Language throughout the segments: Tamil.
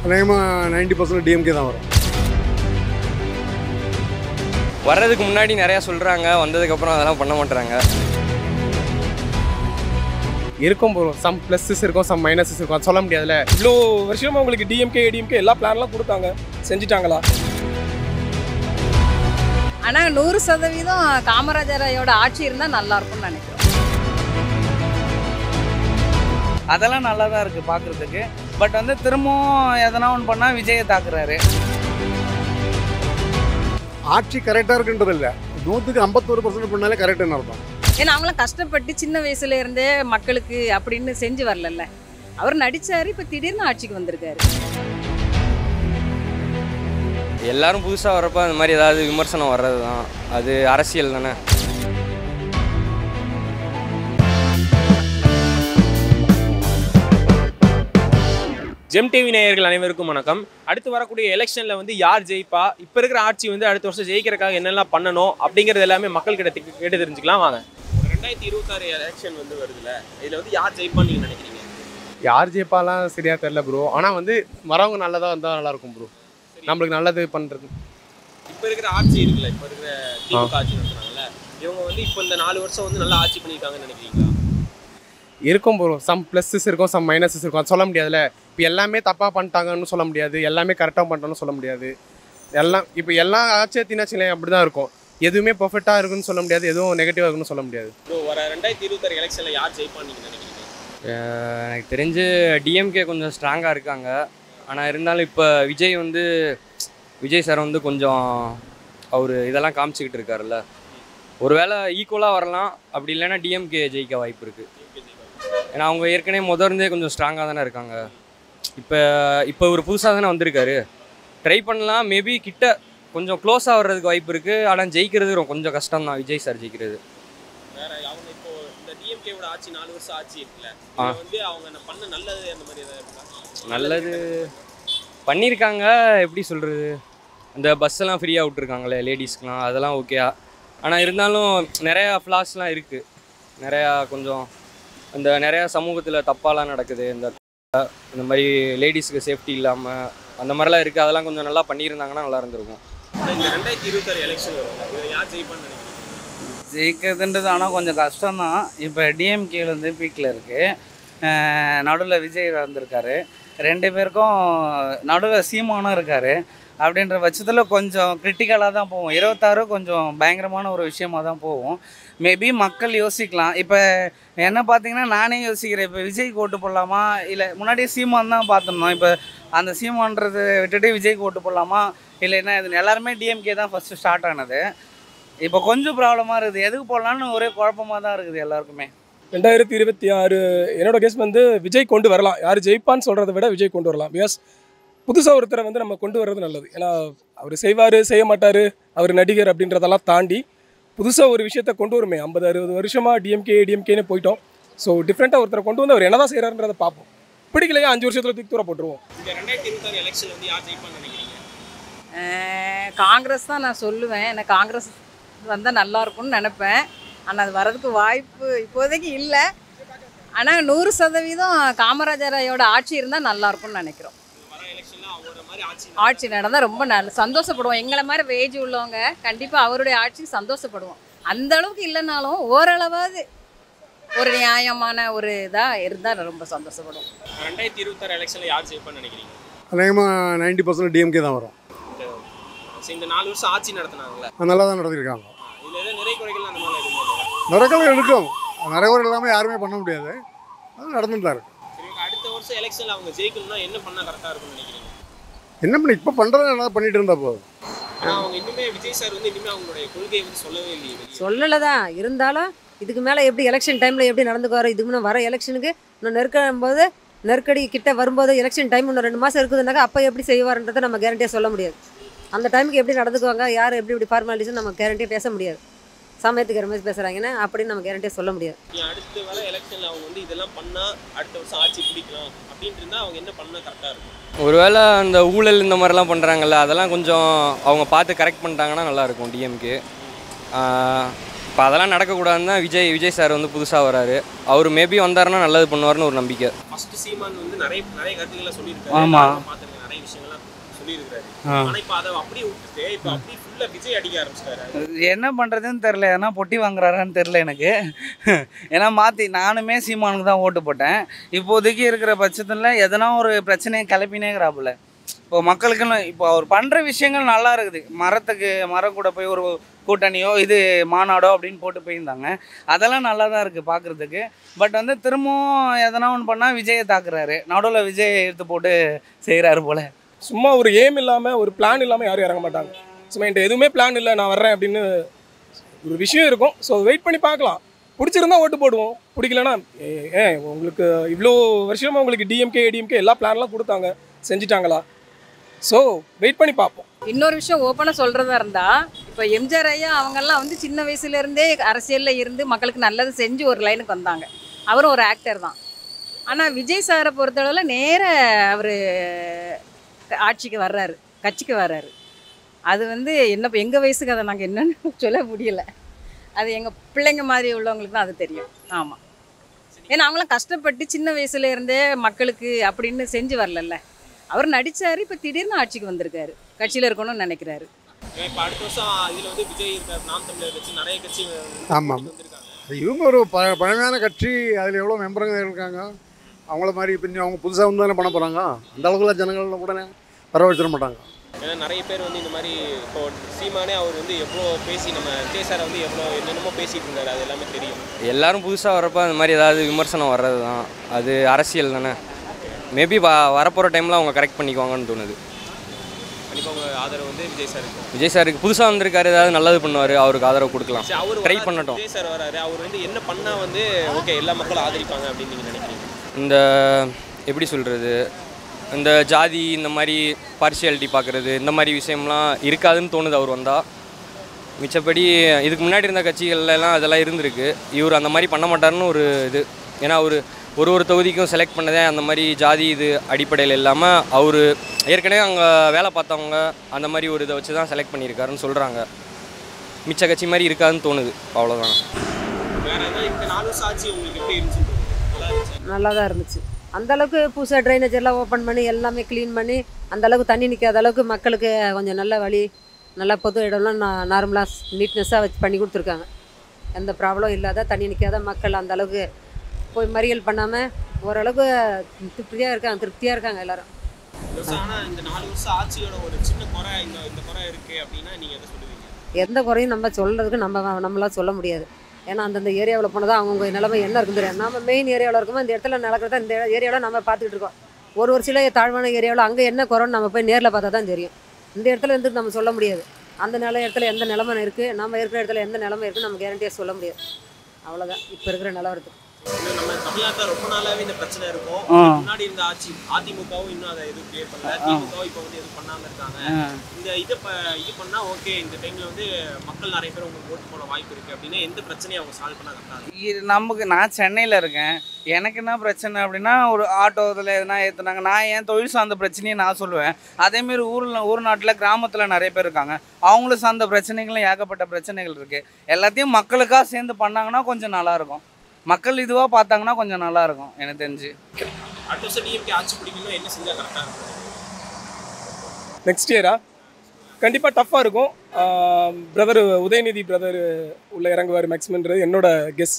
அநேகமாக 90% டிஎம்கே தான் வரும். வர்றதுக்கு முன்னாடி நிறையா சொல்கிறாங்க, வந்ததுக்கப்புறம் அதெல்லாம் பண்ண மாட்டுறாங்க. இருக்கும் ப்ரோ, சம் ப்ளஸஸ் இருக்கும், சம் மைனஸஸ் இருக்கும், அது சொல்ல முடியாதுல்ல. இவ்வளோ வருஷமாக உங்களுக்கு டிஎம்கே ஏடிஎம்கே எல்லா பிளான்லாம் கொடுத்தாங்க, செஞ்சுட்டாங்களா? ஆனால் 100% காமராஜரையோட ஆட்சி இருந்தால் நல்லா இருக்கும்னு நினைக்கிறோம். அதெல்லாம் நல்லா தான் இருக்குது பார்க்குறதுக்கு. பட் வந்து திரும்பவும் எதனா ஒன்று பண்ணால் விஜயை தாக்குறாரு. ஆட்சி கரெக்டாக இருக்குன்றது இல்லை, 100க்கு 51% பண்ணாலே கரெக்டுன்னு அர்த்தம். ஏன்னா அவங்களாம் கஷ்டப்பட்டு சின்ன வயசுல இருந்தே மக்களுக்கு அப்படின்னு செஞ்சு வரல. அவர் நடிச்சாரு, இப்போ திடீர்னு ஆட்சிக்கு வந்திருக்காரு. எல்லாரும் புதுசாக வர்றப்ப அந்த மாதிரி ஏதாவது விமர்சனம் வர்றது தான், அது அரசியல் தானே. ஜெம் டிவி நேயர்கள் அனைவருக்கும் வணக்கம். அடுத்து வரக்கூடிய எலெக்ஷனில் வந்து யார் ஜெயிப்பா, இப்போ இருக்கிற ஆட்சி வந்து அடுத்த வருஷம் ஜெயிக்கிறதுக்காக என்னெல்லாம் பண்ணணும் அப்படிங்கிறது எல்லாமே மக்கள் கிட்ட கேட்டு தெரிஞ்சுக்கலாம் வாங்க. 2026 எலெக்ஷன் வந்து வருதுல்ல, இதில் வந்து யார் ஜெயிப்பான்னு நீங்கள் நினைக்கிறீங்க? யார் ஜெயிப்பாலாம் சரியாக தெரில ப்ரோ. ஆனால் வந்து வரவங்க நல்லதாக வந்தால் நல்லாயிருக்கும் ப்ரோ, நம்மளுக்கு நல்லது பண்ணுறது. இப்போ இருக்கிற ஆட்சி இருக்குல்ல, இப்போ இருக்கிற திமுக ஆட்சி நடத்துறாங்கல்ல, இவங்க வந்து இப்போ இந்த 4 வருஷம் வந்து நல்லா ஆட்சி பண்ணியிருக்காங்கன்னு நினைக்கிறீங்களா? இருக்கும் ப்ரோ, சம் ப்ளஸஸ் இருக்கும், சம் மைனஸஸ் இருக்கும், அது சொல்ல முடியாதுல்ல. இப்போ எல்லாமே தப்பாக பண்ணிட்டாங்கன்னு சொல்ல முடியாது, எல்லாமே கரெக்டாக பண்ணிட்டான்னு சொல்ல முடியாது. இப்போ எல்லா ஆட்சியத்தினாச்சுங்களேன் அப்படி தான் இருக்கும். எதுவுமே பர்ஃபெக்டாக இருக்குன்னு சொல்ல முடியாது, எதுவும் நெகட்டிவாக இருக்குன்னு சொல்ல முடியாது. இப்போ வர 2026 எலெக்ஷனில் யார் ஜெயிப்பான்னு நீங்கள் நினைக்கிறீங்க? எனக்கு தெரிஞ்சு டிஎம்கே கொஞ்சம் ஸ்ட்ராங்காக இருக்காங்க. ஆனால் இருந்தாலும் இப்போ விஜய் சார் வந்து கொஞ்சம் அவர் இதெல்லாம் காமிச்சிக்கிட்டு இருக்காருல்ல, ஒருவேளை ஈக்குவலாக வரலாம். அப்படி இல்லைன்னா டிஎம்கே ஜெயிக்க வாய்ப்பு இருக்குது. ஏன்னா அவங்க ஏற்கனவே முதர்ந்தே கொஞ்சம் ஸ்ட்ராங்காக தானே இருக்காங்க. இப்போ ஒரு புதுசாக தானே வந்திருக்காரு, ட்ரை பண்ணலாம். மேபி கிட்ட கொஞ்சம் க்ளோஸாக வர்றதுக்கு வாய்ப்பு இருக்குது. ஆனால் ஜெயிக்கிறது கொஞ்சம் கஷ்டம் தான், விஜய் சார் ஜெயிக்கிறது. வேற அவங்க இப்போ இந்த டிஎம்கேவோட ஆட்சி 4 வருஷம் ஆட்சி இருக்குல்ல, வந்து அவங்க பண்ண நல்லது அந்த மாதிரி ஏதாவது இருக்கா? நல்லது பண்ணியிருக்காங்க. எப்படி சொல்கிறது, இந்த பஸ்ஸெல்லாம் ஃப்ரீயாக விட்ருக்காங்களே லேடிஸ்க்கெலாம், அதெல்லாம் ஓகே. ஆனால் இருந்தாலும் நிறையா ஃப்ளாஸ்லாம் இருக்குது. நிறையா கொஞ்சம் நிறையா சமூகத்தில் தப்பாலாம் நடக்குது. இந்த மாதிரி லேடிஸுக்கு சேஃப்டி இல்லாமல் அந்த மாதிரிலாம் இருக்குது. அதெல்லாம் கொஞ்சம் நல்லா பண்ணியிருந்தாங்கன்னா நல்லா இருந்திருக்கும். இந்த 2026 எலெக்ஷன் வரும், இதில் யார் ஜெயிப்பான்னு நினைக்கிறீங்க? ஜெயிக்கிறதுன்றது ஆனால் கொஞ்சம் கஷ்டம்தான். இப்போ டிஎம்கேல வந்து பீக்கில் இருக்குது, நடுவில் விஜய் வந்திருக்காரு, 2 பேருக்கும் நடுவில் சீமானும் இருக்கார். அப்படின்ற பட்சத்தில் கொஞ்சம் கிரிட்டிக்கலாக தான் போகும். 26 கொஞ்சம் பயங்கரமான ஒரு விஷயமாக தான் போகும். மேபி மக்கள் யோசிக்கலாம். இப்போ என்ன பார்த்தீங்கன்னா நானே யோசிக்கிறேன், இப்போ விஜய்க்கு ஓட்டு போடலாமா, இல்லை முன்னாடியே சீமான் தான் பார்த்துருந்தோம். இப்போ அந்த சீமான்றதை விட்டுட்டு விஜய்க்கு ஓட்டு போடலாமா, இல்லைன்னா இது எல்லாருமே டிஎம்கே தான் ஃபஸ்ட்டு ஸ்டார்ட் ஆனது. இப்போ கொஞ்சம் ப்ராப்ளமாக இருக்குது, எதுக்கு போடலான்னு ஒரே குழப்பமாக தான் இருக்குது எல்லாருக்குமே. 2026 என்னோட கேஸ் வந்து விஜய் கொண்டு வரலாம். யார் ஜெயிப்பான்னு சொல்கிறத விட விஜய் கொண்டு வரலாம். பிகாஸ் புதுசாக ஒருத்தரை வந்து நம்ம கொண்டு வர்றது நல்லது. ஏன்னா அவர் செய்வார் செய்ய மாட்டார், அவர் நடிகர் அப்படின்றதெல்லாம் தாண்டி புதுசாக ஒரு விஷயத்தை கொண்டு வருமே. 50-60 வருஷமாக டிஎம்கே ஏடிஎம்கேன்னு போயிட்டோம். ஸோ டிஃப்ரெண்ட்டாக ஒருத்தரை கொண்டு வந்து அவர் என்ன தான் செய்கிறாருன்றதை பார்ப்போம். பிடிக்கலையா 5 வருஷத்தில் தூக்கி தூர போட்டுருவோம். இந்த 2026 எலெக்ஷன் வந்து யார் ஜெயிப்பான்னு நினைக்கிறீங்க? காங்கிரஸ் தான் நான் சொல்லுவேன். எனக்கு காங்கிரஸ் வந்தால் நல்லா இருக்கும்னு நினைப்பேன். ஆனால் அது வர்றதுக்கு வாய்ப்பு இப்போதைக்கு இல்லை. ஆனால் 100% காமராஜரையோட ஆட்சி இருந்தால் நல்லா இருக்கும்னு நினைக்கிறோம். ஆட்சி நடந்தால் ரொம்ப சந்தோஷப்படுவோம். எங்களை மாதிரி வேஜ் உள்ளவங்க கண்டிப்பாக அவருடைய ஆட்சிக்கு சந்தோஷப்படுவோம். அந்த அளவுக்கு இல்லைனாலும் ஓரளவாவது ஒரு நியாயமான ஒரு இதாக இருந்தால் ரொம்ப சந்தோஷப்படுவோம். 2026 எலெக்ஷனில் யார் ஜெயிப்பான்னு நினைக்கிறீங்க? அநேகமாக 90% டிஎம்கே தான் வரும். இந்த 4 வருஷம் ஆட்சி நடத்தினாங்களே, நல்லா தான் நடத்திருக்காங்க. இதில் எதாவது நிறை குறைகள் அந்த மாதிரி எதுவும் இல்லை? நிறைய இருக்கும், நிறைய இல்லாமல் யாருமே பண்ண முடியாது, அது நடந்துட்டு தான் இருக்கு. சரி, அடுத்த வருஷம் எலெக்ஷனில் அவங்க ஜெயிக்கணும்னா என்ன பண்ணால் கரெக்டாக இருக்கும்னு நினைக்கிறீங்க? என்ன பண்ணி இப்போ பண்ணுறது என்ன பண்ணிட்டு இருந்தா போதும். ஆனால் அவங்க இன்னுமே விஜய் சார் வந்து இனிமேல் அவங்களுடைய கொள்கையை வந்து சொல்லவே இல்லையே. சொல்லலை தான், இருந்தாலும் இதுக்கு மேலே எப்படி எலெக்ஷன் டைமில் எப்படி நடந்துக்குவார், இதுக்கு முன்னே வர எலெக்ஷனுக்கு இன்னும் நெருக்கடி கிட்ட வரும்போது எலெக்ஷன் டைம் இன்னும் 2 மாதம் இருக்குதுனாக்கா அப்போ எப்படி செய்வார்ன்றதை நம்ம கேரண்டியாக சொல்ல முடியாது. அந்த டைமுக்கு எப்படி நடந்துக்குவாங்க, யார் எப்படி ஃபார்மாலிட்டிஸும் நம்ம கேரண்டியாக பேச முடியாது. சமயத்துக்கு மாதிரி பேசுகிறாங்கன்னா அப்படின்னு நம்ம கேரண்டியாக சொல்ல முடியாது. அடுத்து வர எலெக்ஷனில் அவங்க வந்து இதெல்லாம் பண்ணால் அடுத்த வருஷம் ஆட்சி பிடிக்கலாம் அப்படின்ட்டு இருந்தால் அவங்க என்ன பண்ணால் கரெக்டாக இருக்கும்? ஒருவேளை அந்த ஊழல் இந்த மாதிரிலாம் பண்ணுறாங்கல்ல, அதெல்லாம் கொஞ்சம் அவங்க பார்த்து கரெக்ட் பண்ணிட்டாங்கன்னா நல்லாயிருக்கும் டிஎம்கே. இப்போ அதெல்லாம் நடக்கக்கூடாதுன்னு தான் விஜய் சார் வந்து புதுசாக வராரு. அவர் மேபி வந்தாருன்னா நல்லது பண்ணுவார்னு ஒரு நம்பிக்கை. ஃபஸ்ட்டு சீமான் வந்து நிறைய கருத்துக்களை சொல்லியிருக்காரு. ஆமாம், பார்த்துருக்கேன், நிறைய விஷயங்கள்லாம் சொல்லியிருக்காரு. ஆனா இப்ப அதை அப்படியே விட்டுட்டு இப்ப அப்படியே ஃபுல்லா விஜய் அடிக்க ஆரம்பிச்சிட்டாரு. என்ன பண்ணுறதுன்னு தெரில. ஏன்னா பொட்டி வாங்குறாரான்னு தெரில எனக்கு. ஏன்னா நானுமே சீமானுக்கு தான் ஓட்டு போட்டேன். இப்போதைக்கு இருக்கிற பட்சத்தில் எதனா ஒரு பிரச்சனையை கிளப்பினேங்கிறாப்புல. இப்போ மக்களுக்குன்னு இப்போ அவர் பண்ணுற விஷயங்கள் நல்லா இருக்குது. மரம் கூட போய் ஒரு கூட்டணியோ மாநாடோ அப்படின்னு போட்டு போயிருந்தாங்க. அதெல்லாம் நல்லா தான் இருக்குது பார்க்குறதுக்கு. பட் திரும்பவும் எதனா ஒன்று பண்ணால் விஜயை தாக்குறாரு. நடுவில் விஜயை எடுத்து போட்டு செய்கிறாரு போல். சும்மா ஒரு எய்ம் இல்லாமல் ஒரு பிளான் இல்லாமல் யாரும் இறங்க மாட்டாங்க. சும்மா என்கிட்ட எதுவுமே பிளான் இல்லை நான் வர்றேன் அப்படின்னு ஒரு விஷயம் இருக்கும். ஸோ வெயிட் பண்ணி பார்க்கலாம். பிடிச்சிருந்தா ஓட்டு போடுவோம், பிடிக்கலன்னா உங்களுக்கு இவ்வளோ வருஷமாக உங்களுக்கு டிஎம்கே எல்லா பிளான்லாம் கொடுத்தாங்க, செஞ்சுட்டாங்களா? ஸோ வெயிட் பண்ணி பார்ப்போம். இன்னொரு விஷயம் ஓப்பனாக சொல்கிறதா இருந்தால், இப்போ எம்ஜிஆர் ஐயா அவங்கெல்லாம் சின்ன வயசுலேருந்தே அரசியலில் இருந்து மக்களுக்கு நல்லது செஞ்சு ஒரு லைனுக்கு வந்தாங்க. அவரும் ஒரு ஆக்டர் தான். ஆனால் விஜய் சாரை பொறுத்தளவில் நேர அவர் ஆட்சிக்கு வர்றாரு, கட்சிக்கு வர்றாரு. அது என்ன எங்கள் வயசுக்கு அதை நாங்கள் என்னன்னு சொல்ல முடியல. அது எங்கள் பிள்ளைங்க மாதிரி உள்ளவங்களுக்கு தான் அது தெரியும். ஆமாம், ஏன்னா அவங்களாம் கஷ்டப்பட்டு சின்ன வயசுலேருந்தே மக்களுக்கு அப்படின்னு செஞ்சு வரலல்ல. அவர் நடித்தார், இப்போ திடீர்னு ஆட்சிக்கு வந்திருக்காரு, கட்சியில் இருக்கணும்னு நினைக்கிறாரு. இப்போ அடுத்த வருஷம் இதில் விஜய் இருக்கார், நாம் தமிழர் கட்சி, நிறைய கட்சி ஆமாம், இவங்க ஒரு பழமையான கட்சி. அதில் எவ்வளோ மெம்பருங்க இருக்காங்க. அவங்கள மாதிரி பின்னி அவங்க புதுசாக தானே பண்ண போகிறாங்க. அந்த அளவுக்குலாம் ஜனங்கள் உடனே வரவழைச்சிட மாட்டாங்க. ஏன்னா நிறைய பேர் இந்த மாதிரி இப்போ சீமானே அவர் எவ்வளோ பேசி நம்ம விஜய் சாரை எவ்வளோ என்னென்னமோ பேசிகிட்டு இருந்தார், அது எல்லாமே தெரியும். எல்லாரும் புதுசாக வரப்போ அந்த மாதிரி ஏதாவது விமர்சனம் வர்றது தான், அது அரசியல் தானே. மேபி வரப்போகிற டைமில் அவங்க கரெக்ட் பண்ணிக்குவாங்கன்னு தோணுது. கண்டிப்பாக உங்கள் ஆதரவு விஜய் சாருக்கு புதுசாக வந்திருக்காரு, ஏதாவது நல்லது பண்ணுவார், அவருக்கு ஆதரவு கொடுக்கலாம். அவர் ட்ரை பண்ணட்டும். விஜய் சார் வராரு, அவர் என்ன பண்ணால் ஓகே எல்லா மக்களும் ஆதரிப்பாங்க அப்படின்னு நீங்கள் நினைக்கிறீங்க? இந்த எப்படி சொல்கிறது, இந்த ஜாதி இந்த மாதிரி பார்ஷியாலிட்டி பார்க்குறது இந்த மாதிரி விஷயம்லாம் இருக்காதுன்னு தோணுது அவர் வந்தால். மிச்சப்படி இதுக்கு முன்னாடி இருந்த கட்சிகள்லாம் அதெல்லாம் இருந்திருக்கு. இவர் அந்த மாதிரி பண்ண மாட்டார்னு ஒரு இது. ஏன்னா ஒரு தொகுதிக்கும் செலக்ட் பண்ணதே அந்த மாதிரி ஜாதி அடிப்படையில் இல்லாமல் அவர் ஏற்கனவே அங்கே வேலை பார்த்தவங்க அந்த மாதிரி ஒரு இதை வச்சு தான் செலக்ட் பண்ணியிருக்காருன்னு சொல்கிறாங்க. மிச்ச கட்சி மாதிரி இருக்காதுன்னு தோணுது, அவ்வளோதான். வேறு ஏதாவது இந்த 4 வருஷம் ஆட்சி உங்களுக்கு எப்படி இருந்துச்சு? நல்லா தான் இருந்துச்சு. அந்தளவுக்கு புதுசாக ட்ரைனேஜ் எல்லாம் ஓப்பன் பண்ணி எல்லாமே க்ளீன் பண்ணி அந்தளவுக்கு தண்ணி நிற்காத அளவுக்கு மக்களுக்கு கொஞ்சம் நல்ல வழி, நல்லா பொது இடம்லாம் நார்மலாக நீட்னஸாக வச்சு பண்ணி கொடுத்துருக்காங்க. எந்த ப்ராப்ளம் இல்லாத, தண்ணி நிற்காத மக்கள் அந்தளவுக்கு போய் மறியல் பண்ணாமல் ஓரளவுக்கு திருப்தியாக இருக்காங்க எல்லோரும். ஆனால் இந்த 4 வருஷம் ஆட்சியோட ஒரு சின்ன குறை இந்த குறை இருக்குது அப்படின்னா நீங்கள் எதை சொல்லுவீங்க? எந்த குறையும் நம்ம சொல்கிறதுக்கு நம்மளால் சொல்ல முடியாது. ஏன்னா அந்தந்த ஏரியாவில் போனதான் அவங்கவுங்க நிலைமை என்ன இருக்குன்னு தெரியாது. நம்ம மெயின் ஏரியாவில் இருக்கும்போது இந்த இடத்துல நடக்கிறதா இந்த ஏரியாவில் நம்ம பார்த்துக்கிட்டு இருக்கோம். ஒரு சில தாழ்வான ஏரியாவில் அங்கே என்ன குறைன்னு நம்ம போய் நேரில் பார்த்தா தான் தெரியும். இந்த இடத்துல இருந்து நம்ம சொல்ல முடியாது. அந்த இடத்துல எந்த நிலைமை இருக்குது, நம்ம இருக்கிற இடத்துல எந்த நிலைமை இருக்குன்னு நம்ம கேரண்டியாக சொல்ல முடியாது. அவ்வளோதான் இப்போ இருக்கிற நிலவரத்துக்கு. நம்ம தமிழ்நாட்டில் ரொம்ப நாளாவே இந்த பிரச்சனை இருக்கும். முன்னாடி இருந்த ஆட்சி அதிமுகவும் இன்னும் அதை எதுவும் கிளியர் பண்ணல, திமுகவும் இப்போ எதுவும் பண்ணாமல் இருக்காங்க. இந்த இது பண்ணால் ஓகே, இந்த டைமில் மக்கள் நிறைய பேர் உங்களுக்கு ஓட்டு போட வாய்ப்பு இருக்குது அப்படின்னு எந்த பிரச்சனையும் அவங்க சால்வ் பண்ண கரெக்டாக? நான் சென்னையில் இருக்கேன். எனக்கு என்ன பிரச்சனை அப்படின்னா, ஒரு ஆட்டோவில் எதுனா ஏற்றுனாங்க, நான் என் தொழில் சார்ந்த பிரச்சனையை நான் சொல்லுவேன். அதேமாரி ஊர் நாட்டில் கிராமத்தில் நிறைய பேர் இருக்காங்க, அவங்களும் சார்ந்த பிரச்சனைகளும் ஏகப்பட்ட பிரச்சனைகள் இருக்குது. எல்லாத்தையும் மக்களுக்காக சேர்ந்து பண்ணாங்கன்னா கொஞ்சம் நல்லாயிருக்கும். மக்கள் இதுவாக பார்த்தாங்கன்னா கொஞ்சம் நல்லாயிருக்கும் எனக்கு தெரிஞ்சு. அடுத்த வருஷம் டிஎம்கே ஆட்சி பிடிக்கணும், என்ன செஞ்சால் கரெக்டாக இருக்கும்? நெக்ஸ்ட் இயரா கண்டிப்பாக டஃப்பாக இருக்கும். பிரதர் உதயநிதி பிரதர் உள்ளே இறங்குவார் மேக்ஸிமன்றது என்னோட கெஸ்.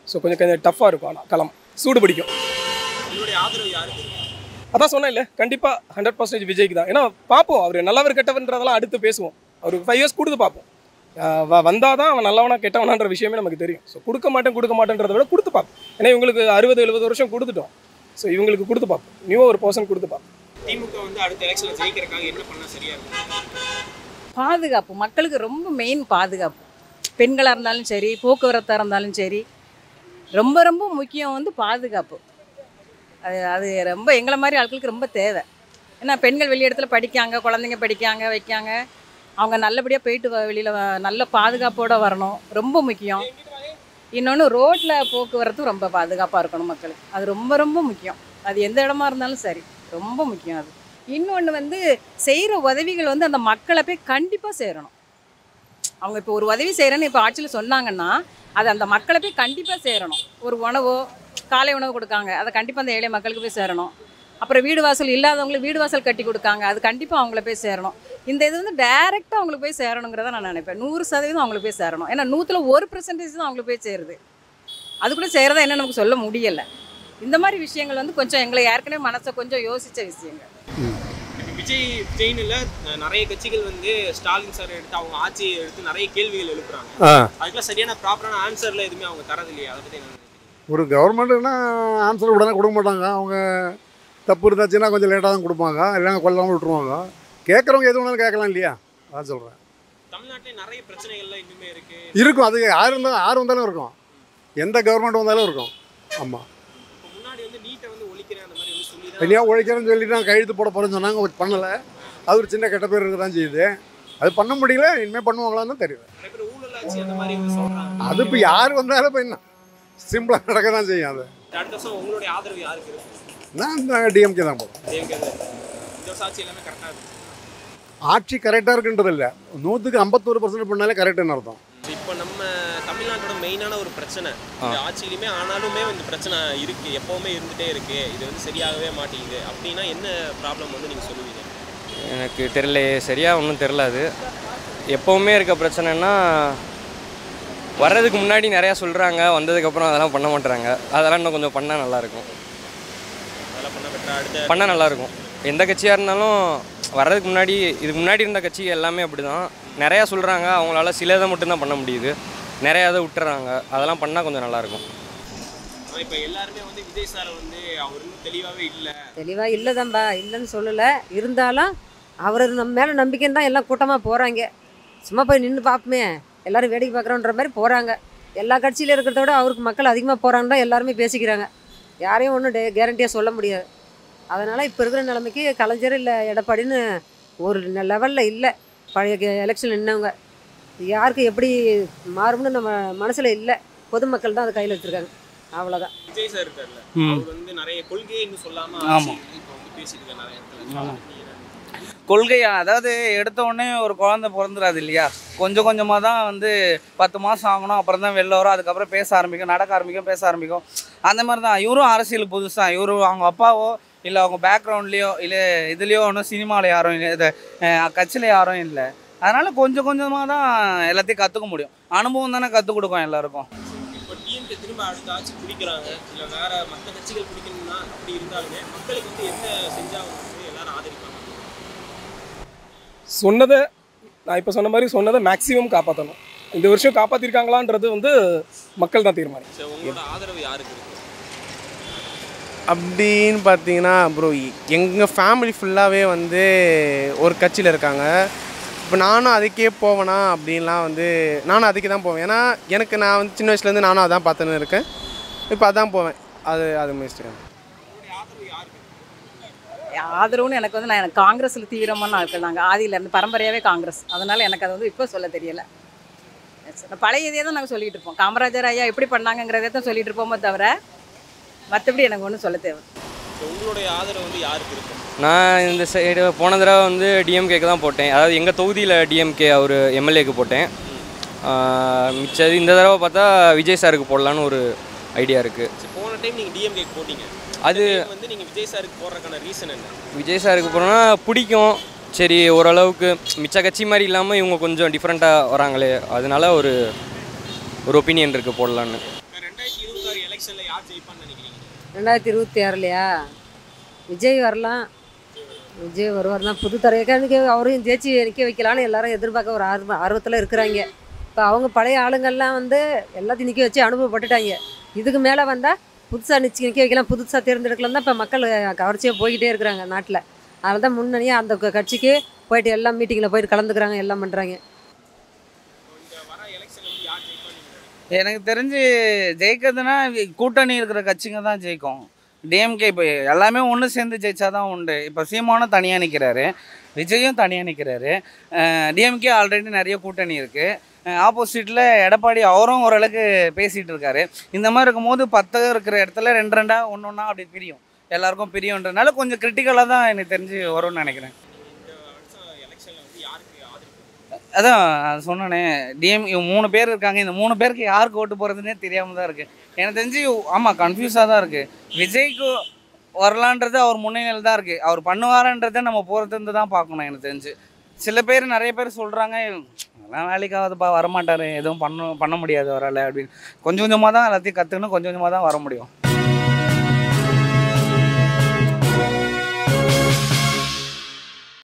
ஸோ கொஞ்சம் டஃப்பாக இருக்கும். ஆனால் களம் சூடு பிடிக்கும். உங்களுடைய ஆதரவு யாருக்கு? அதான் சொன்னேன் இல்லை, கண்டிப்பாக 100% விஜய்க்கு தான். ஏன்னா பார்ப்போம், அவர் நல்லவர் கெட்டவன்றதெல்லாம் அடுத்து பேசுவோம். அவருக்கு 5 years கொடுத்து பார்ப்போம். வந்தால் தான் அவன் நல்லவனா கெட்டவனான்ற விஷயமே நமக்கு தெரியும். ஸோ கொடுக்க மாட்டேன்றதை விட கொடுத்து பார்ப்போம். ஏன்னா இவங்களுக்கு 60-70 வருஷம் கொடுத்துட்டோம். ஸோ இவங்களுக்கு கொடுத்து பார்ப்போம், நியூவாக ஒரு பர்சன் கொடுத்து பார்ப்போம். திமுக அடுத்த எலெக்ஷனில் ஜெயிக்கிறதுக்காக என்ன பண்ணால் சரியாக இருக்கும்? பாதுகாப்பு, மக்களுக்கு ரொம்ப மெயின் பாதுகாப்பு. பெண்களாக இருந்தாலும் சரி, போக்குவரத்தாக இருந்தாலும் சரி, ரொம்ப ரொம்ப முக்கியம் பாதுகாப்பு. அது ரொம்ப எங்களை மாதிரி ஆட்களுக்கு ரொம்ப தேவை. ஏன்னா பெண்கள் வெளி இடத்துல படிக்காங்க, குழந்தைங்க படிக்காங்க வைக்காங்க, அவங்க நல்லபடியாக போயிட்டு வெளியில் நல்ல பாதுகாப்போடு வரணும், ரொம்ப முக்கியம். இன்னொன்று ரோட்டில் போக்குவரத்தும் ரொம்ப பாதுகாப்பாக இருக்கணும் மக்களுக்கு, அது ரொம்ப ரொம்ப முக்கியம். அது எந்த இடமா இருந்தாலும் சரி, ரொம்ப முக்கியம். அது இன்னொன்று செய்கிற உதவிகள் அந்த மக்களை போய் கண்டிப்பாக சேரணும். அவங்க இப்போ ஒரு உதவி செய்கிறேன்னு இப்போ ஆட்சியில் சொன்னாங்கன்னா அது அந்த மக்களை போய் கண்டிப்பாக சேரணும். ஒரு உணவோ காலை உணவு கொடுக்காங்க, அதை கண்டிப்பாக அந்த ஏழை மக்களுக்கு போய் சேரணும். அப்புறம் வீடு வாசல் இல்லாதவங்களுக்கு வீடு வாசல் கட்டி கொடுக்காங்க. அது கண்டிப்பாக அவங்கள போய் சேரணும். இந்த இது வந்து டைரெக்டாக அவங்களுக்கு போய் சேரணுங்கிறத நான் நினைப்பேன். 100% அவங்களுக்கு போய் சேரணும். ஏன்னா 100% தான் அவங்களுக்கு போய் சேருது. அது கூட செய்கிறதா என்ன நமக்கு சொல்ல முடியலை. இந்த மாதிரி விஷயங்கள் வந்து கொஞ்சம் எங்களை ஏற்கனவே மனசை கொஞ்சம் யோசித்த விஷயங்கள். விஜய்னு இல்லை, நிறைய கட்சிகள் வந்து ஸ்டாலின் சார் எடுத்து அவங்க ஆட்சியை எடுத்து நிறைய கேள்விகள் எழுப்புறாங்க. அதுக்கெல்லாம் சரியான ப்ராப்பரான ஆன்சர்ல எதுவுமே அவங்க தரது இல்லையா? அதை பற்றி என்ன? ஒரு கவர்மெண்ட்டுன்னா ஆன்சர் உடனே கொடுக்க மாட்டாங்க. அவங்க தப்பு இருந்தாச்சுன்னா கொஞ்சம் லேட்டாக தான் கொடுப்பாங்க, இல்லைன்னா கொல்லாமல் விட்டுருவாங்க. கேட்குறவங்க எது வேணாலும் கேட்கலாம் இல்லையா? அதான் சொல்கிறேன். தமிழ்நாட்டிலே நிறைய பிரச்சனைகள்லாம் இன்னுமே இருக்கும். அது யார் வந்தாலும் இருக்கும், எந்த கவர்மெண்ட் வந்தாலும் இருக்கும். ஆமாம், முன்னாடி வந்து நீட்டை வந்து ஒழிக்கிறேன் அந்த மாதிரி சொல்லி தனியாக ஒழிக்கிறேன்னு சொல்லிட்டு நான் கையெழுத்து போட போகிறேன்னு சொன்னாங்க, பண்ணலை. அது ஒரு சின்ன கெட்ட பேர் இருக்க தான் செய்யுது. அது பண்ண முடியல, இனிமேல் பண்ணுவாங்களான்னு தெரியல. அது இப்போ யார் வந்தாலும் இப்போ என்ன சிம்பிளாக நடக்க தான் செய்யும். அது அடுத்த வருஷம் உங்களுடைய ஆதரவு யாருக்கு இருக்கு? நான் டிஎம்கே தான் போகிறேன். ஆட்சி கரெக்டாக இருக்குன்றது இல்லை, 100க்கு 51% பண்ணாலே கரெக்டுன்னு அர்த்தம். இப்போ நம்ம தமிழ்நாட்டோட மெயினான ஒரு பிரச்சனை இந்த ஆட்சியிலுமே ஆனாலுமே இந்த பிரச்சனை இருக்கு, எப்பவுமே இருந்துகிட்டே இருக்கு, இது வந்து சரியாகவே மாட்டேங்குது அப்படின்னா என்ன ப்ராப்ளம் வந்து நீங்கள் சொல்லுவீங்க? எனக்கு தெரியல, சரியாக ஒன்றும் தெரில. அது எப்போவுமே இருக்க பிரச்சனைன்னா வர்றதுக்கு முன்னாடி நிறையா சொல்கிறாங்க, வந்ததுக்கப்புறம் அதெல்லாம் பண்ண மாட்டுறாங்க. அதெல்லாம் இன்னும் கொஞ்சம் பண்ணால் நல்லாயிருக்கும். பண்ணால் நல்லாயிருக்கும். எந்த கட்சியாக இருந்தாலும் வர்றதுக்கு முன்னாடி, இதுக்கு முன்னாடி இருந்த கட்சி எல்லாமே அப்படி தான். நிறையா சொல்கிறாங்க, அவங்களால சிலதை மட்டும்தான் பண்ண முடியுது, நிறையா இதை விட்டுறாங்க. அதெல்லாம் பண்ணால் கொஞ்சம் நல்லாயிருக்கும். இப்போ எல்லாருமே வந்து விஜய் சார் வந்து அவர் தெளிவாகவே இல்லை. தெளிவாக இல்லை தான்பா, இல்லைன்னு சொல்லலை. இருந்தாலும் அவர் நம்ம மேலே நம்பிக்கைன்னு தான் எல்லாம் கூட்டமாக போகிறாங்க. சும்மா போய் நின்று பார்ப்போமே, எல்லோரும் வேடிக்கை பார்க்குறோன்ற மாதிரி போகிறாங்க. எல்லா கட்சியில் இருக்கிறத விட அவருக்கு மக்கள் அதிகமாக போகிறாங்கன்னா எல்லாருமே பேசிக்கிறாங்க. யாரையும் ஒன்றும் கேரண்டியாக சொல்ல முடியாது. அதனால் இப்போ இருக்கிற நிலைமைக்கு கலைஞர் இல்லை எடப்பாடின்னு ஒரு லெவலில் இல்லை. பழைய எலெக்ஷன் நின்றவங்க யாருக்கு எப்படி மாறும்னு நம்ம மனசில் இல்லை. பொதுமக்கள் தான் அதை கையில் வச்சுருக்காங்க, அவ்வளோதான். விஜய் சார் இருக்கார்ல, அவர் வந்து நிறைய கொள்கைன்னு சொல்லாமல் இப்போ வந்து பேசிட்டு இருக்காரு நிறைய இடத்துல. கொள்கையா, அதாவது எடுத்த உடனே ஒரு குழந்தை பிறந்துடாது இல்லையா? கொஞ்சம் கொஞ்சமாக தான் வந்து 10 மாதம் ஆகணும், அப்புறம் தான் வெளில வரும், அதுக்கப்புறம் பேச ஆரம்பிக்கும், நடக்க ஆரம்பிக்கும், பேச ஆரம்பிக்கும். அந்த மாதிரி தான் இவரும் அரசியல் புதுசாக. இவரு அவங்க அப்பாவோ இல்லை அவங்க பேக்ரவுண்ட்லேயோ இல்லை இதுலேயோ ஒன்றும் சினிமாவில் யாரும் இல்லை, இதை கட்சியில் யாரும் இல்லை. அதனால் கொஞ்சம் கொஞ்சமாக தான் எல்லாத்தையும் கற்றுக்க முடியும். அனுபவம் தானே கற்றுக் கொடுக்கும் எல்லாருக்கும். இப்போ டிஎம்கே திரும்ப அடுத்த ஆட்சி பிடிக்கிறாங்க, இல்லை வேற மற்ற கட்சிகள் பிடிக்கணும்னா அப்படி இருந்தாலுமே மக்களுக்கு வந்து என்ன செஞ்சால் வந்து எல்லாரும் ஆதரிப்பாங்க? சொன்னதை நான் இப்போ சொன்ன மாதிரி சொன்னதை மேக்ஸிமம் காப்பாற்றணும். இந்த வருஷம் காப்பாற்றிருக்காங்களான்றது வந்து மக்கள் தான் தீர்மானம். உங்களோட ஆதரவு யாருக்கு இருக்கு அப்படின்னு பார்த்தீங்கன்னா ப்ரோ, எங்கள் ஃபேமிலி ஃபுல்லாகவே வந்து ஒரு கட்சியில் இருக்காங்க. இப்போ நானும் அதுக்கே போவேனா அப்படின்லாம் வந்து நானும் அதுக்கு தான் போவேன். ஏன்னா எனக்கு நான் வந்து சின்ன வயசுலேருந்து நானும் அதான் பார்த்துன்னு இருக்கேன். இப்போ அதான் போவேன். அது முடிச்சிட்டேன். ஆதரவுன்னு எனக்கு வந்து எனக்கு காங்கிரஸில் தீவிரமான ஆட்கள். நாங்கள் ஆதியிலேருந்து பரம்பரையாகவே காங்கிரஸ். அதனால் எனக்கு அது வந்து இப்போ சொல்ல தெரியலை. பழைய இதே தான் நாங்கள் சொல்லிகிட்டு இருப்போம். காமராஜர் ஐயா எப்படி பண்ணாங்கிறதே தான் சொல்லிகிட்டு இருப்போமே தவிர மற்றபடி எனக்கு ஒன்றும் சொல்ல தேவை. உங்களுடைய ஆதரவு வந்து யாருக்கு இருக்கும்? நான் இந்த சைடு போன தடவை வந்து டிஎம்கேக்கு தான் போட்டேன். அதாவது எங்கள் தொகுதியில் டிஎம்கே அவர் எம்எல்ஏக்கு போட்டேன். மிச்சது இந்த தடவை பார்த்தா விஜய் சாருக்கு போடலான்னு ஒரு ஐடியா இருக்குது. போன டைம் நீங்கள் டிஎம்கேக்கு போட்டீங்க, அது வந்து நீங்கள் விஜய் சாருக்கு போடுறதுக்கான ரீசன் என்ன? விஜய் சாருக்கு போகிறோன்னா பிடிக்கும், சரி ஓரளவுக்கு மிச்ச கட்சி மாதிரி இல்லாமல் இவங்க கொஞ்சம் டிஃப்ரெண்ட்டாக வராங்களே, அதனால ஒரு ஒப்பீனியன் இருக்குது போடலான்னு. 2026 எலெக்ஷனில் யார் ஜெயிப்பான்னு நினைக்கிறீங்க? 2026லையா விஜய் வரலாம். விஜய் வருவார் தான். புது தரையக்கானுக்கு அவரையும் ஜெயிச்சு நிற்க வைக்கலான்னு எல்லாரும் எதிர்பார்க்க ஒரு ஆர்வத்தில் இருக்கிறாங்க. இப்போ அவங்க பழைய ஆளுங்கள்லாம் வந்து எல்லாத்தையும் நிற்க வச்சு அனுபவப்பட்டுட்டாங்க. இதுக்கு மேலே வந்தால் புதுசாக நிற்க வைக்கலாம், புதுசாக தேர்ந்தெடுக்கலாம் தான் இப்போ மக்கள் கவர்ச்சியாக போய்கிட்டே இருக்கிறாங்க நாட்டில். அதனால தான் முன்னணியாக அந்த கட்சிக்கு போயிட்டு எல்லாம் மீட்டிங்கில் போயிட்டு கலந்துக்கிறாங்க, எல்லாம் பண்ணுறாங்க. எனக்கு தெரிஞ்சு ஜெயிக்கிறதுனா கூட்டணி இருக்கிற கட்சிங்க தான் ஜெயிக்கும். டிஎம்கே இப்போ எல்லாமே ஒன்று சேர்ந்து ஜெயிச்சா தான் உண்டு. இப்போ சீமானும் தனியாக நிற்கிறாரு, விஜயும் தனியாக நிற்கிறாரு. டிஎம்கே ஆல்ரெடி நிறைய கூட்டணி இருக்குது. ஆப்போசிட்டில் எடப்பாடி அவரும் ஓரளவுக்கு பேசிகிட்டு இருக்காரு. இந்த மாதிரி இருக்கும்போது 10 இருக்கிற இடத்துல 2 ஒன்று அப்படி பிரியும், எல்லாருக்கும் பிரியுன்றதுனால கொஞ்சம் கிரிட்டிக்கலாக தான் எனக்கு தெரிஞ்சு வரும்னு நினைக்கிறேன். அதான் சொன்னேனே, இவங்க 3 பேர் இருக்காங்க. இந்த 3 பேருக்கு யாருக்கு ஓட்டு போகிறதுனே தெரியாமல் தான் இருக்குது எனக்கு தெரிஞ்சு. ஆமாம், கன்ஃபியூஸாக தான் இருக்குது. வரலான்றது அவர் முன்னிலையில் தான் இருக்குது. அவர் பண்ணுவாரன்றதை நம்ம போகிறதுலேருந்து தான் பார்க்கணும் எனக்கு தெரிஞ்சு. சில பேர் நிறைய பேர் சொல்கிறாங்க அதெல்லாம் வேலைக்காவதுப்பா வரமாட்டார், எதுவும் பண்ண முடியாது அவரால் அப்படின்னு. கொஞ்சம் கொஞ்சமாக தான் எல்லாத்தையும் கற்றுக்கணும், கொஞ்சம் கொஞ்சமாக தான் வர முடியும்.